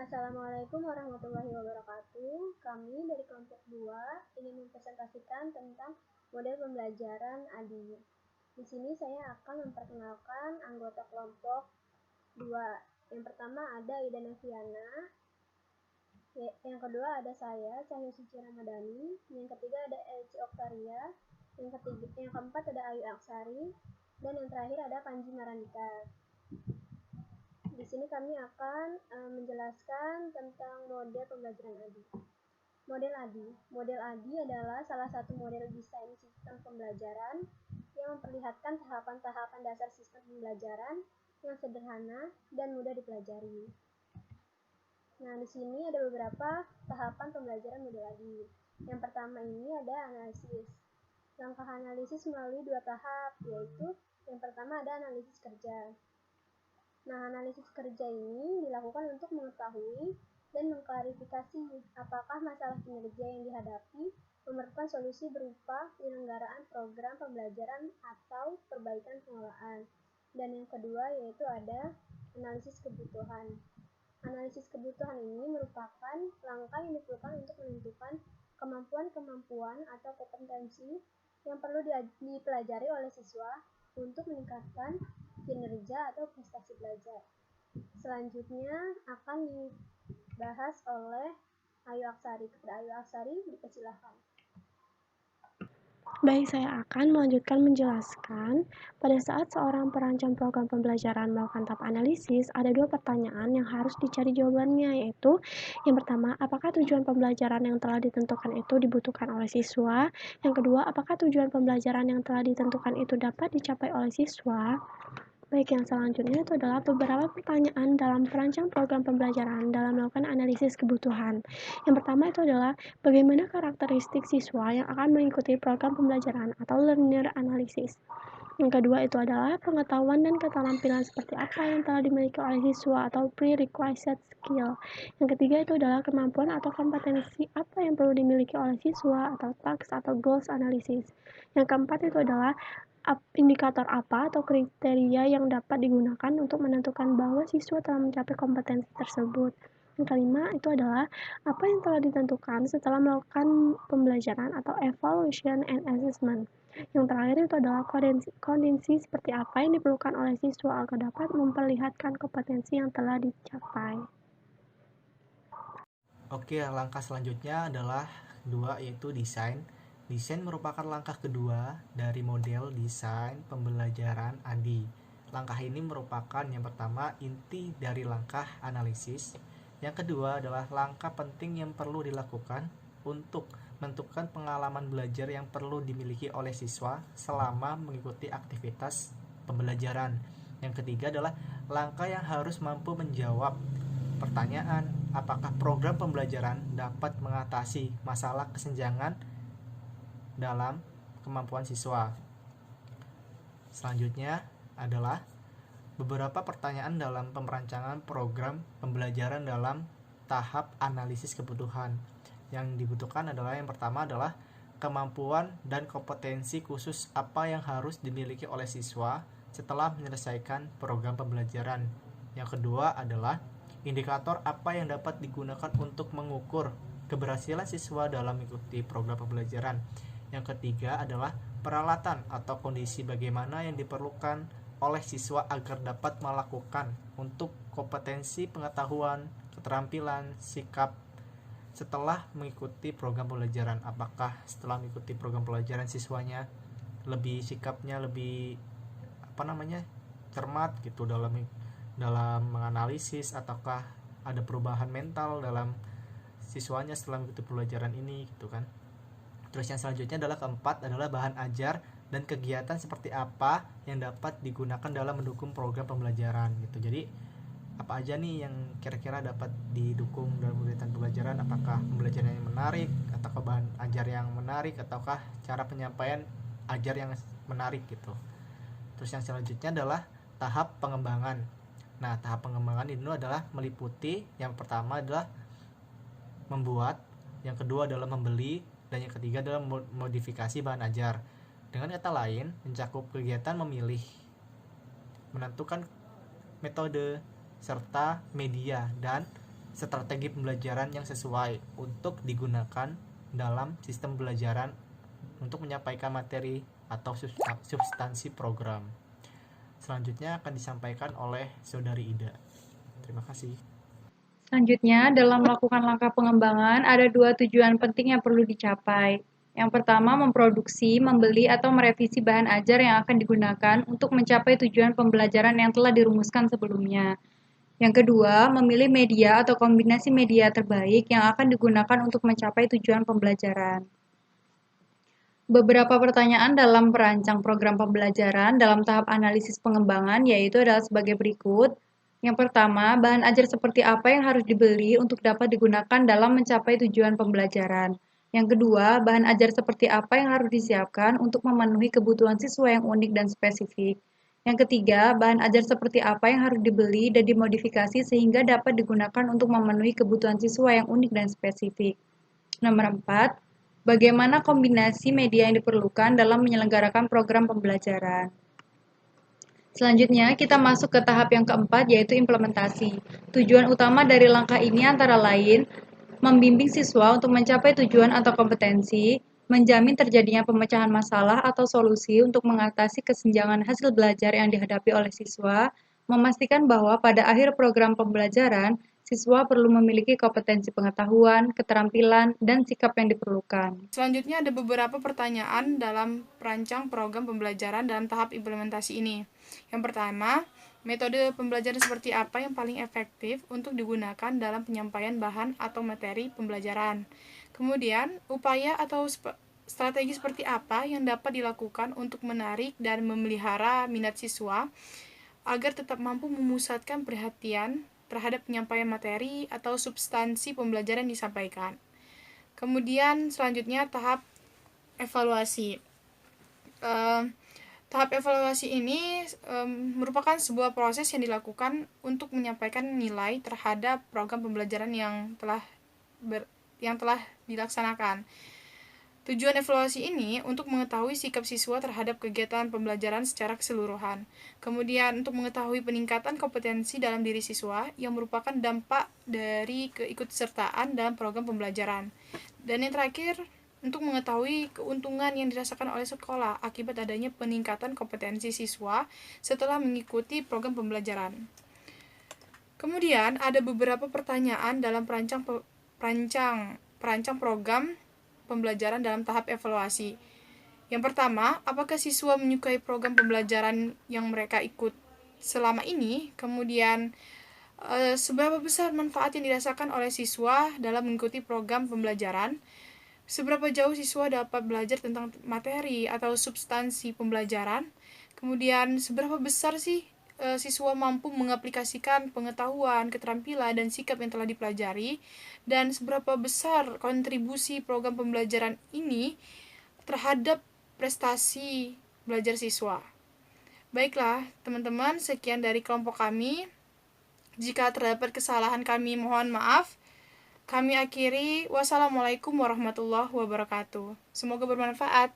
Assalamualaikum warahmatullahi wabarakatuh. Kami dari kelompok 2 ingin mempresentasikan tentang model pembelajaran ADI. Di sini saya akan memperkenalkan anggota kelompok 2. Yang pertama ada Ida Noviana. Yang kedua ada saya, Cahyo Suci Ramadhani. Yang ketiga ada Elci Oktaria. Yang keempat ada Ayu Aksari. Dan yang terakhir ada Panji Marandika. Di sini kami akan menjelaskan tentang model pembelajaran ADI. Model ADI adalah salah satu model desain sistem pembelajaran yang memperlihatkan tahapan-tahapan dasar sistem pembelajaran yang sederhana dan mudah dipelajari. Nah, di sini ada beberapa tahapan pembelajaran model ADI. Yang pertama ini ada analisis. Langkah analisis melalui 2 tahap, yaitu yang pertama ada analisis kerja. Nah, analisis kerja ini dilakukan untuk mengetahui dan mengklarifikasi apakah masalah kinerja yang dihadapi memerlukan solusi berupa penyelenggaraan program pembelajaran atau perbaikan pengelolaan. Dan yang kedua yaitu ada analisis kebutuhan. Analisis kebutuhan ini merupakan langkah yang diperlukan untuk menentukan kemampuan-kemampuan atau kompetensi yang perlu dipelajari oleh siswa untuk meningkatkan kinerja atau prestasi belajar. Selanjutnya akan dibahas oleh Ayu Aksari. Kepada Ayu Aksari, dipersilakan. Baik, saya akan melanjutkan menjelaskan. Pada saat seorang perancang program pembelajaran melakukan tahap analisis, ada 2 pertanyaan yang harus dicari jawabannya, yaitu yang pertama, apakah tujuan pembelajaran yang telah ditentukan itu dibutuhkan oleh siswa? Yang kedua, apakah tujuan pembelajaran yang telah ditentukan itu dapat dicapai oleh siswa? Baik, yang selanjutnya itu adalah beberapa pertanyaan dalam perancang program pembelajaran dalam melakukan analisis kebutuhan. Yang pertama itu adalah bagaimana karakteristik siswa yang akan mengikuti program pembelajaran atau learner analysis. Yang kedua itu adalah pengetahuan dan keterampilan seperti apa yang telah dimiliki oleh siswa atau prerequisite skill. Yang ketiga itu adalah kemampuan atau kompetensi apa yang perlu dimiliki oleh siswa atau task atau goals analysis. Yang keempat itu adalah indikator apa atau kriteria yang dapat digunakan untuk menentukan bahwa siswa telah mencapai kompetensi tersebut. Yang kelima itu adalah apa yang telah ditentukan setelah melakukan pembelajaran atau evaluation and assessment. Yang terakhir itu adalah kondisi seperti apa yang diperlukan oleh siswa agar dapat memperlihatkan kompetensi yang telah dicapai. Oke, langkah selanjutnya adalah 2, yaitu desain. Desain merupakan langkah kedua dari model desain pembelajaran ADI. Langkah ini merupakan yang pertama inti dari langkah analisis. Yang kedua adalah langkah penting yang perlu dilakukan untuk menentukan pengalaman belajar yang perlu dimiliki oleh siswa selama mengikuti aktivitas pembelajaran. Yang ketiga adalah langkah yang harus mampu menjawab pertanyaan, apakah program pembelajaran dapat mengatasi masalah kesenjangan dalam kemampuan siswa. Selanjutnya adalah beberapa pertanyaan dalam pemerancangan program pembelajaran dalam tahap analisis kebutuhan. Yang dibutuhkan adalah yang pertama adalah kemampuan dan kompetensi khusus apa yang harus dimiliki oleh siswa setelah menyelesaikan program pembelajaran. Yang kedua adalah indikator apa yang dapat digunakan untuk mengukur keberhasilan siswa dalam mengikuti program pembelajaran. Yang ketiga adalah peralatan atau kondisi bagaimana yang diperlukan oleh siswa agar dapat melakukan untuk kompetensi pengetahuan, keterampilan, sikap setelah mengikuti program pembelajaran. Apakah setelah mengikuti program pembelajaran siswanya sikapnya lebih cermat gitu dalam menganalisis, ataukah ada perubahan mental dalam siswanya setelah mengikuti pembelajaran ini gitu kan. Terus yang selanjutnya adalah keempat adalah bahan ajar dan kegiatan seperti apa yang dapat digunakan dalam mendukung program pembelajaran gitu. Jadi apa aja nih yang kira-kira dapat didukung dalam kegiatan pembelajaran, apakah pembelajaran yang menarik, ataukah bahan ajar yang menarik, ataukah cara penyampaian ajar yang menarik gitu. Terus yang selanjutnya adalah tahap pengembangan. Nah, tahap pengembangan ini adalah meliputi yang pertama adalah membuat, yang kedua adalah membeli, dan yang ketiga adalah modifikasi bahan ajar. Dengan kata lain, mencakup kegiatan memilih, menentukan metode, serta media dan strategi pembelajaran yang sesuai untuk digunakan dalam sistem pembelajaran untuk menyampaikan materi atau substansi program. Selanjutnya akan disampaikan oleh Saudari Ida. Terima kasih. Selanjutnya, dalam melakukan langkah pengembangan, ada 2 tujuan penting yang perlu dicapai. Yang pertama, memproduksi, membeli, atau merevisi bahan ajar yang akan digunakan untuk mencapai tujuan pembelajaran yang telah dirumuskan sebelumnya. Yang kedua, memilih media atau kombinasi media terbaik yang akan digunakan untuk mencapai tujuan pembelajaran. Beberapa pertanyaan dalam perancang program pembelajaran dalam tahap analisis pengembangan yaitu adalah sebagai berikut. Yang pertama, bahan ajar seperti apa yang harus dibeli untuk dapat digunakan dalam mencapai tujuan pembelajaran. Yang kedua, bahan ajar seperti apa yang harus disiapkan untuk memenuhi kebutuhan siswa yang unik dan spesifik. Yang ketiga, bahan ajar seperti apa yang harus dibeli dan dimodifikasi sehingga dapat digunakan untuk memenuhi kebutuhan siswa yang unik dan spesifik. Nomor 4, bagaimana kombinasi media yang diperlukan dalam menyelenggarakan program pembelajaran. Selanjutnya, kita masuk ke tahap yang keempat, yaitu implementasi. Tujuan utama dari langkah ini antara lain, membimbing siswa untuk mencapai tujuan atau kompetensi, menjamin terjadinya pemecahan masalah atau solusi untuk mengatasi kesenjangan hasil belajar yang dihadapi oleh siswa, memastikan bahwa pada akhir program pembelajaran, siswa perlu memiliki kompetensi pengetahuan, keterampilan, dan sikap yang diperlukan. Selanjutnya ada beberapa pertanyaan dalam perancang program pembelajaran dalam tahap implementasi ini. Yang pertama, metode pembelajaran seperti apa yang paling efektif untuk digunakan dalam penyampaian bahan atau materi pembelajaran. Kemudian, upaya atau strategi seperti apa yang dapat dilakukan untuk menarik dan memelihara minat siswa agar tetap mampu memusatkan perhatian terhadap penyampaian materi atau substansi pembelajaran disampaikan. Kemudian selanjutnya tahap evaluasi. Tahap evaluasi ini merupakan sebuah proses yang dilakukan untuk menyampaikan nilai terhadap program pembelajaran yang telah dilaksanakan. Tujuan evaluasi ini untuk mengetahui sikap siswa terhadap kegiatan pembelajaran secara keseluruhan. Kemudian untuk mengetahui peningkatan kompetensi dalam diri siswa yang merupakan dampak dari keikutsertaan dalam program pembelajaran. Dan yang terakhir, untuk mengetahui keuntungan yang dirasakan oleh sekolah akibat adanya peningkatan kompetensi siswa setelah mengikuti program pembelajaran. Kemudian ada beberapa pertanyaan dalam perancang program pembelajaran dalam tahap evaluasi. Yang pertama, apakah siswa menyukai program pembelajaran yang mereka ikut selama ini? Kemudian, seberapa besar manfaat yang dirasakan oleh siswa dalam mengikuti program pembelajaran? Seberapa jauh siswa dapat belajar tentang materi atau substansi pembelajaran? Kemudian, seberapa besar sih siswa mampu mengaplikasikan pengetahuan, keterampilan, dan sikap yang telah dipelajari? Dan seberapa besar kontribusi program pembelajaran ini terhadap prestasi belajar siswa? Baiklah, teman-teman, sekian dari kelompok kami. Jika terdapat kesalahan kami mohon maaf. Kami akhiri, wassalamualaikum warahmatullahi wabarakatuh. Semoga bermanfaat.